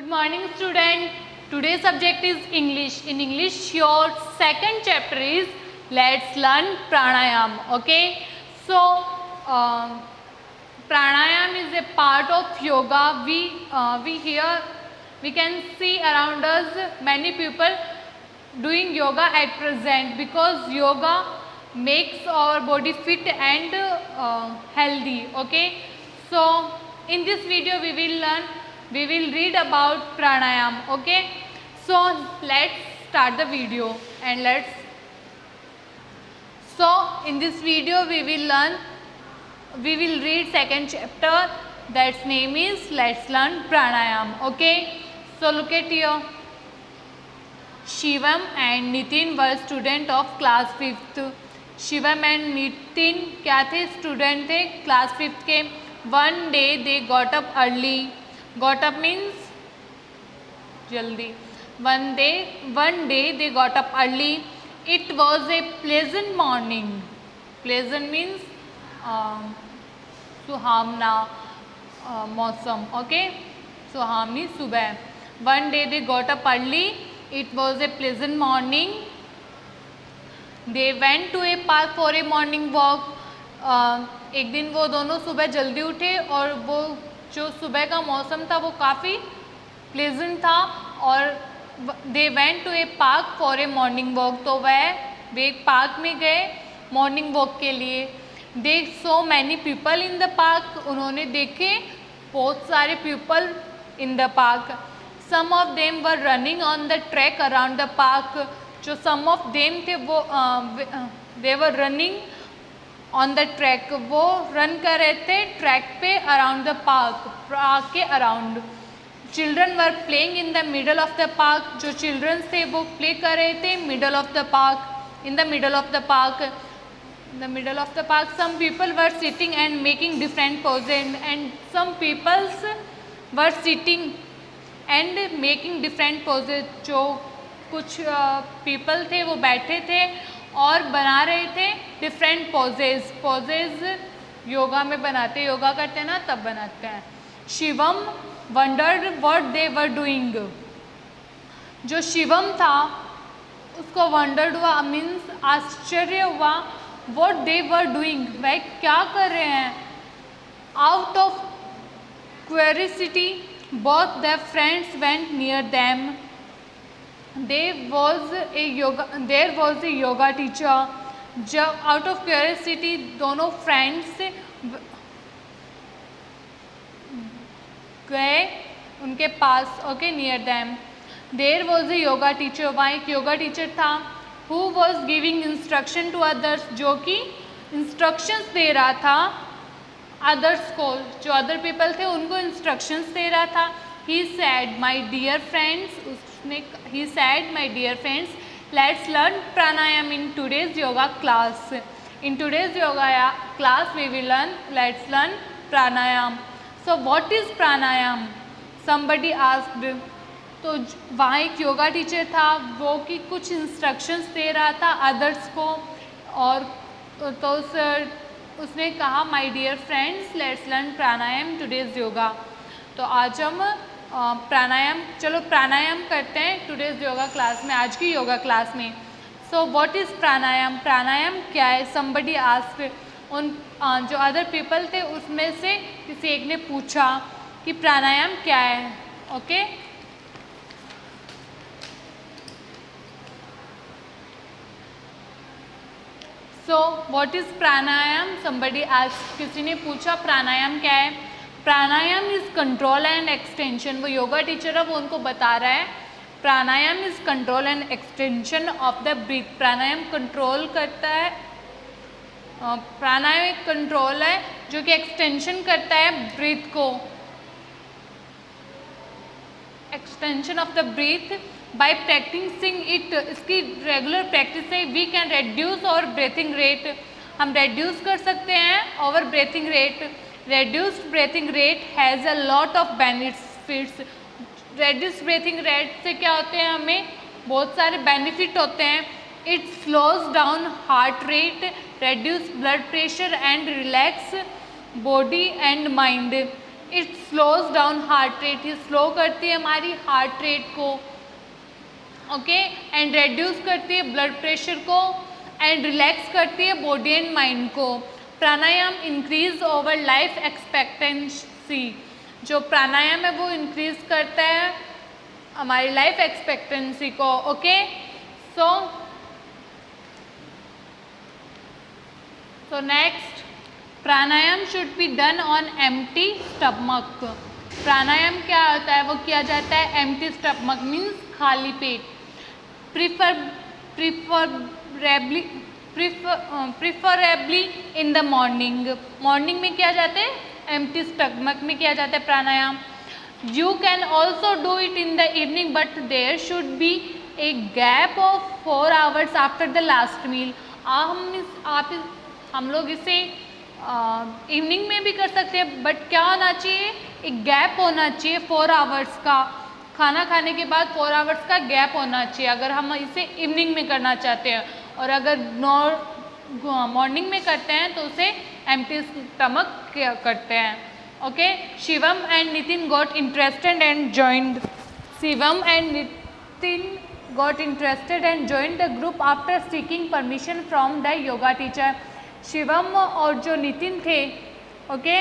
Good morning, student. Today's subject is English. In English, your second chapter is Let's Learn Pranayam. Okay. So, pranayam is a part of yoga. We can see around us many people doing yoga at present because yoga makes our body fit and healthy. Okay. So, in this video we will read about pranayam. Okay. So let's start the video and in this video we will read second chapter, that's name is Let's Learn Pranayam. Okay. So look at here. Shivam and Nitin were student of class 5th. Shivam and Nitin क्या थे? Student थे class 5th के. One day they got up early. Got up means जल्दी. One day they got up early. It was a pleasant morning. Pleasant means सुहावना मौसम. Okay, सुहावनी सुबह. One day they got up early. It was a pleasant morning. They went to a park for a morning walk. एक दिन वो दोनों सुबह जल्दी उठे और वो जो सुबह का मौसम था वो काफ़ी प्लेजेंट था और they went to a park for a morning walk. तो वे एक पार्क में गए मॉर्निंग वॉक के लिए. They saw many people in the park. उन्होंने देखे बहुत सारे people in the park. Some of them were running on the track around the park. जो सम ऑफ देम थे वो they were running on the track. वो run कर रहे थे ट्रैक पे अराउंड द पार्क के around. Children were playing in the middle of the park. जो चिल्ड्रन थे वो प्ले कर रहे थे middle of the park. In the middle of the park. The middle of the park some people were sitting and making different poses and some peoples were sitting and making different poses. जो कुछ people थे वो बैठे थे और बना रहे थे डिफरेंट पोजेज. पोजेज योगा में बनाते, योगा करते हैं ना तब बनाते हैं. Shivam wondered what they were doing. जो शिवम था उसको वंडर्ड हुआ मीन्स आश्चर्य हुआ. व्हाट दे वर डूइंग, वह क्या कर रहे हैं. Out of curiosity both the friends went near them. There was a yoga teacher. जब आउट ऑफ क्यूरियोसिटी दोनों फ्रेंड्स गए उनके पास. Okay, near them. There was a yoga teacher. वहाँ एक योगा टीचर था. Who was giving instruction to others. जो कि इंस्ट्रक्शंस दे रहा था अदर्स को. जो अदर पीपल थे उनको इंस्ट्रक्शंस दे रहा था. He said my dear friends. He said, my dear friends, let's learn pranayam in today's yoga class. In today's yoga class, we will let's learn pranayam. So, what is pranayam? Somebody asked. तो वहाँ एक yoga teacher था वो कि कुछ instructions दे रहा था अदर्स को और तो उसने कहा my dear friends let's learn pranayama today's yoga. तो आज हम प्राणायाम, चलो प्राणायाम करते हैं टुडेज़ योगा क्लास में, आज की योगा क्लास में. सो व्हाट इज़ प्राणायाम. प्राणायाम क्या है. Somebody asked. उन जो अदर पीपल थे उसमें से किसी एक ने पूछा कि प्राणायाम क्या है. Okay, so what is pranayama. Somebody asked. किसी ने पूछा प्राणायाम क्या है. Pranayama is control and extension. वो योगा टीचर है वो उनको बता रहा है pranayama is control and extension of the breath. Pranayama control करता है. प्राणायाम एक कंट्रोल है जो कि एक्सटेंशन करता है ब्रीथ को. Extension of the breath by practising it. इसकी रेगुलर प्रैक्टिस से we can reduce our breathing rate. हम रेड्यूस कर सकते हैं और breathing rate. Reduced breathing rate has a lot of benefits. Reduced breathing rate से क्या होते हैं, हमें बहुत सारे बेनिफिट होते हैं. It slows down heart rate, reduce blood pressure and relax body and mind. It slows down heart rate, ये स्लो करती है हमारी हार्ट रेट को, ओके, एंड रेड्यूस करती है ब्लड प्रेशर को, एंड रिलैक्स करती है बॉडी एंड माइंड को। Pranayama increase over life expectancy, जो प्राणायाम है वो इंक्रीज करता है हमारी लाइफ एक्सपेक्टेंसी को, okay. So next, pranayama should be done on empty stomach. Pranayama क्या होता है, वो किया जाता है एम्प्टी स्टमक मीन्स खाली पेट। Preferably in the morning, morning में किया जाता है, एम्प्टी स्टमक में किया जाता है pranayama. You can also do it in the evening but there should be a gap of 4 hours after the last meal. हम लोग इसे इवनिंग में भी कर सकते हैं, बट क्या होना चाहिए, एक गैप होना चाहिए 4 hours का, खाना खाने के बाद 4 hours का गैप होना चाहिए अगर हम इसे इवनिंग में करना चाहते हैं। और अगर मॉर्निंग में करते हैं तो उसे एम्प्टी स्टमक करते हैं, okay. Shivam and Nitin got interested and joined, Shivam and Nitin got interested and joined the group after seeking permission from the yoga teacher। Shivam और जो नितिन थे, ओके,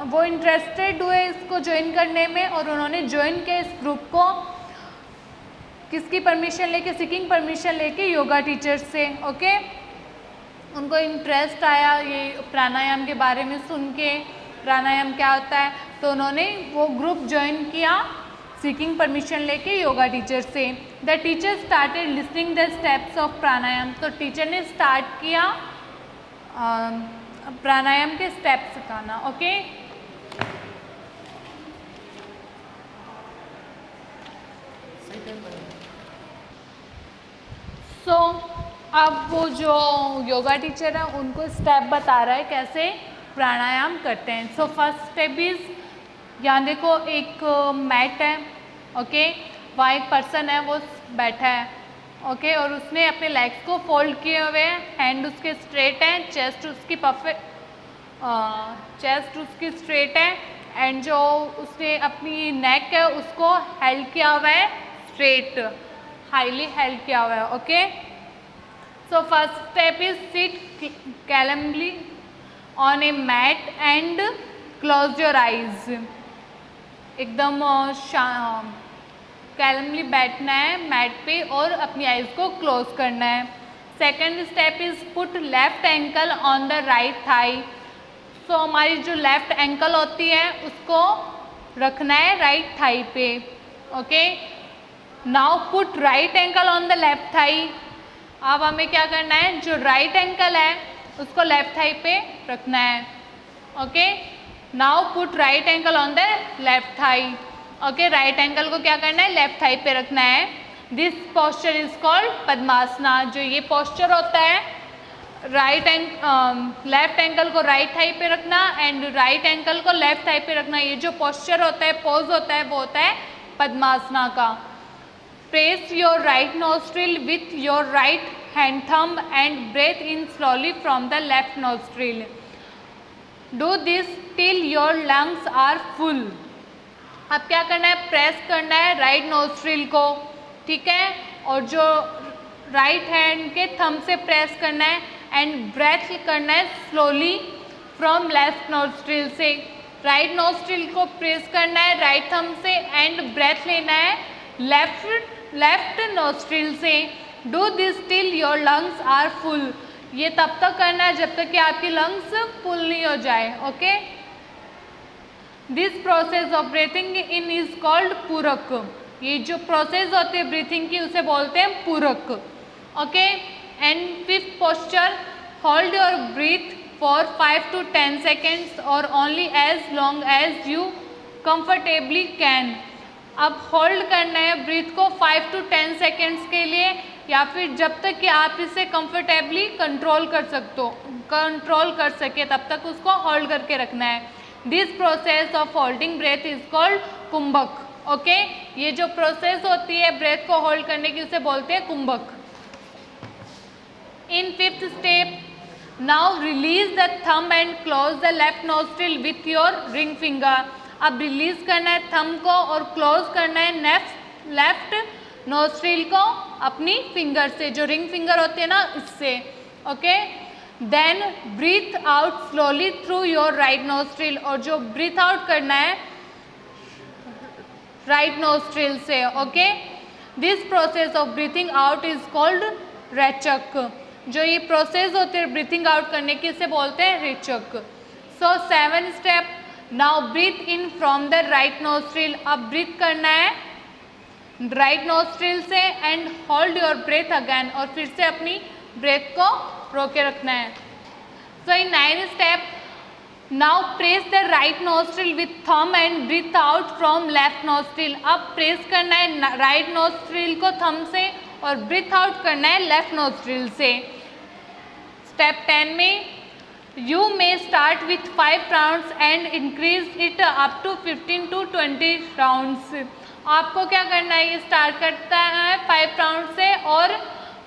वो इंटरेस्टेड हुए इसको ज्वाइन करने में, और उन्होंने ज्वाइन किया इस ग्रुप को किसकी परमिशन लेके, सीकिंग परमिशन लेके योगा टीचर से, ओके। उनको इंटरेस्ट आया ये प्राणायाम के बारे में सुन के, प्राणायाम क्या होता है, तो उन्होंने वो ग्रुप ज्वाइन किया सीकिंग परमिशन लेके योगा टीचर से। The teacher started listening the steps of pranayama, तो टीचर ने स्टार्ट किया प्राणायाम के स्टेप्स सिखाना, ओके। सो अब वो जो योगा टीचर है उनको स्टेप बता रहा है कैसे प्राणायाम करते हैं। सो फर्स्ट स्टेप इज, यहाँ देखो एक मैट है, ओके, वहाँ एक पर्सन है वो बैठा है, ओके, और उसने अपने लेग्स को फोल्ड किए हुए हैं, हैंड उसके स्ट्रेट है, चेस्ट उसकी परफेक्ट, चेस्ट उसकी स्ट्रेट है, एंड जो उसने अपनी नेक है उसको हेल्ड किया हुआ है स्ट्रेट, हाईली हेल्ड किया हुआ है, okay. So first step is sit calmly on a mat and close your eyes, एकदम कैलमली बैठना है मैट पे और अपनी आइज को क्लोज करना है। Second step is put left ankle on the right thigh. So हमारी जो लेफ्ट एंकल होती है उसको रखना है राइट थाई पे, okay. Now put right ankle on the left thigh. अब हमें क्या करना है, जो राइट एंकल है उसको लेफ्ट थाई पे रखना है, okay. Now put right ankle on the left Thai, okay. Right ankle को क्या करना है, लेफ्ट थाई पे रखना है। This posture is called padmasana. जो ये पोस्चर होता है, लेफ्ट एंकल को राइट थाई पे रखना एंड राइट एंकल को लेफ्ट थाई पे रखना, ये जो पोस्चर होता है, पोज होता है, वो होता है पद्मासना का। Press your right nostril with your right hand thumb and breathe in slowly from the left nostril. Do this till your lungs are full. अब क्या करना है, प्रेस करना है राइट नोस्ट्रिल को, ठीक है, और जो राइट हैंड के थंब से प्रेस करना है एंड ब्रेथ करना है स्लोली फ्रॉम लेफ्ट नोस्ट्रिल से। राइट नोस्ट्रिल को प्रेस करना है राइट थंब से एंड ब्रेथ लेना है लेफ्ट नोस्ट्रिल से। Do this till your lungs are full. ये तब तक करना है जब तक कि आपकी लंग्स फुल नहीं हो जाए, okay. This process of breathing in is called पूरक। ये जो प्रोसेस होती है ब्रीथिंग की उसे बोलते हैं पूरक, okay. And fifth posture, hold your breath for 5 to 10 seconds और only as long as you comfortably can. अब होल्ड करना है ब्रीथ को 5 to 10 seconds के लिए, या फिर जब तक कि आप इसे कंफर्टेबली कंट्रोल कर सके तब तक उसको होल्ड करके रखना है। This process of holding breath is called kumbhaka, okay. ये जो प्रोसेस होती है ब्रेथ को होल्ड करने की उसे बोलते हैं kumbhaka. In fifth step now release the thumb and close the left nostril with your ring finger. अब रिलीज करना है थंब को और क्लोज करना है लेफ्ट नोस्ट्रिल को अपनी फिंगर से, जो रिंग फिंगर होते हैं ना, इससे। Okay, then breathe out slowly through your right nostril, और जो ब्रीथ आउट करना है राइट नोस्ट्रिल से। Okay, this process of breathing out is called rechaka. जो ये प्रोसेस होते हैं ब्रीथिंग आउट करने की, इसे बोलते हैं रेचक। So 7 step, now breathe in from the right nostril. अब ब्रीथ करना है राइट नोस्ट्रिल से and hold your breath again, और फिर से अपनी ब्रेथ को रोके रखना है। So in 9 step, now press the right nostril with thumb and breathe out from left nostril. अब प्रेस करना है राइट नोस्ट्रिल को थंब से और ब्रीथ आउट करना है लेफ्ट नोस्ट्रिल से। स्टेप 10 में, you may start with 5 rounds and increase it up to 15 to 20 rounds. आपको क्या करना है, ये स्टार्ट करता है 5 राउंड से और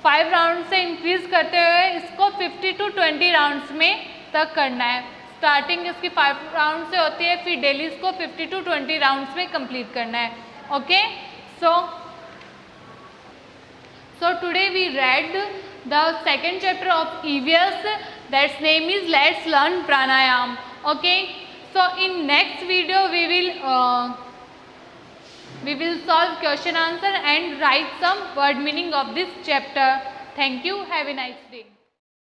5 राउंड से इंक्रीज करते हुए इसको 50 to 20 राउंड्स में तक करना है। स्टार्टिंग इसकी 5 राउंड से होती है, फिर डेली इसको 50 to 20 राउंड्स में कंप्लीट करना है। Okay, so today we read the second chapter of EVS, that's name is Let's Learn Pranayam. Okay, so in next video we will solve question answer and write some word meaning of this chapter. Thank you, have a nice day.